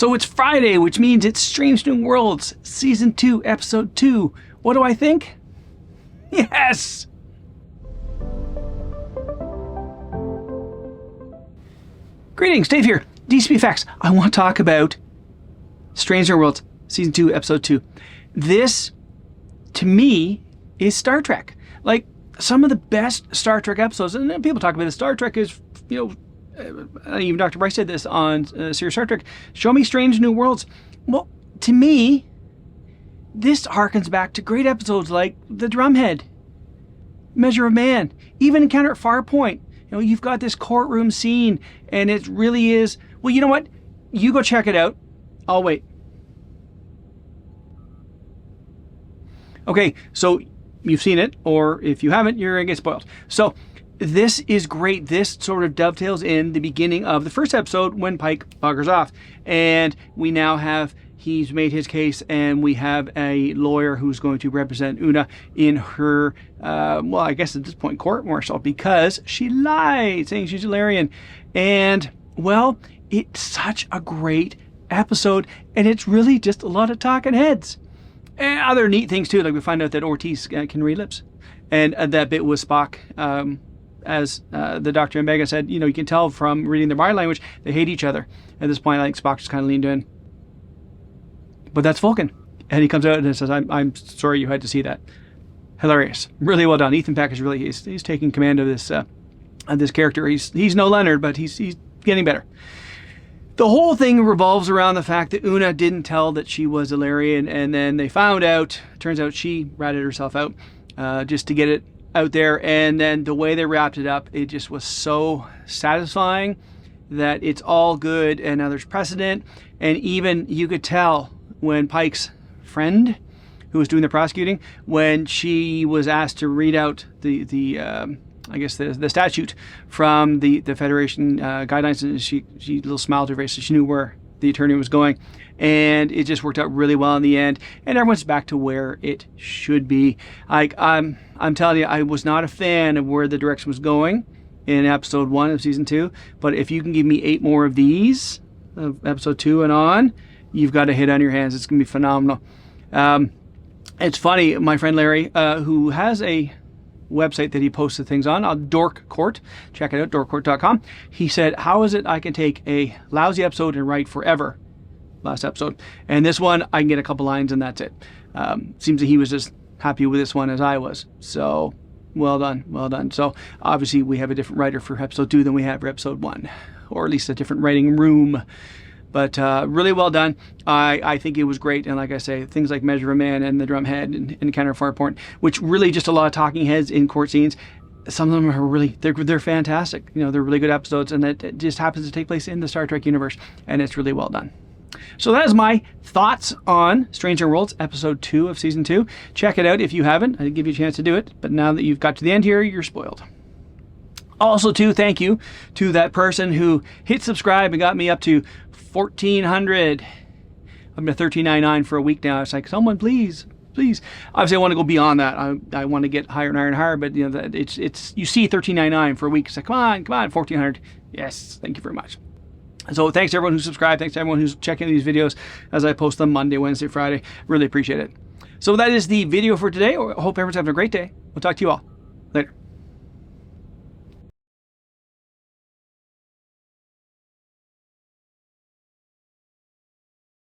So it's Friday, which means it's Strange New Worlds, Season 2, Episode 2. What do I think? Yes! Greetings, Dave here. DCP Facts. I want to talk about Strange New Worlds, Season 2, Episode 2. This, to me, is Star Trek. Like, some of the best Star Trek episodes, and people talk about it, Star Trek is, even Dr. Bryce said this on Serious Star Trek, show me Strange New Worlds. Well, to me, this harkens back to great episodes like The Drumhead, Measure of Man, even Encounter at Farpoint. You've got this courtroom scene, and it really is, well, you know what? You go check it out. I'll wait. Okay, so you've seen it, or if you haven't, you're going to get spoiled. So this is great. This sort of dovetails in the beginning of the first episode when Pike buggers off. And we now have, he's made his case, and we have a lawyer who's going to represent Una in her, I guess at this point, court-martial, because she lied, saying she's Illyrian. And, well, it's such a great episode, and it's really just a lot of talking heads. And other neat things, too, like we find out that Ortiz can read lips. And that bit with Spock, as the Doctor and Vega said, you can tell from reading their body language, they hate each other. At this point, I think Spock just kind of leaned in. But that's Vulcan. And he comes out and says, I'm sorry you had to see that. Hilarious. Really well done. Ethan Peck is really, he's taking command of this character. He's no Leonard, but he's getting better. The whole thing revolves around the fact that Una didn't tell that she was Illyrian, and then they found out. Turns out she ratted herself out just to get it out there. And then the way they wrapped it up, it just was so satisfying that it's all good, and now there's precedent. And even you could tell when Pike's friend, who was doing the prosecuting, when she was asked to read out the statute from the Federation guidelines, and she little smiled to her face, so she knew where the attorney was going, and it just worked out really well in the end, and everyone's back to where it should be. I'm telling you, I was not a fan of where the direction was going in episode 1 of season 2, but if you can give me 8 more of these, of episode 2 and on, you've got a hit on your hands. It's gonna be phenomenal. It's funny, my friend Larry, who has a website that he posted things on Dork Court. Check it out, dorkcourt.com. He said, how is it I can take a lousy episode and write forever? Last episode. And this one, I can get a couple lines and that's it. Seems that he was as happy with this one as I was. So, well done, well done. So, obviously, we have a different writer for episode 2 than we have for episode 1. Or at least a different writing room. But really well done. I think it was great. And like I say, things like Measure of Man and The Drumhead and Encounter at Farpoint, which really just a lot of talking heads in court scenes. Some of them are really, they're fantastic. They're really good episodes, and it just happens to take place in the Star Trek universe. And it's really well done. So that is my thoughts on Strange New Worlds, Episode 2 of Season 2. Check it out if you haven't. I did give you a chance to do it. But now that you've got to the end here, you're spoiled. Also, too, thank you to that person who hit subscribe and got me up to 1,400. I'm at $13.99 for a week now. It's like, someone please. Obviously, I want to go beyond that. I want to get higher and higher and higher. But it's you see $13.99 for a week. It's like, come on, 1,400. Yes, thank you very much. So thanks to everyone who subscribed. Thanks to everyone who's checking these videos as I post them Monday, Wednesday, Friday. Really appreciate it. So that is the video for today. I hope everyone's having a great day. We'll talk to you all later.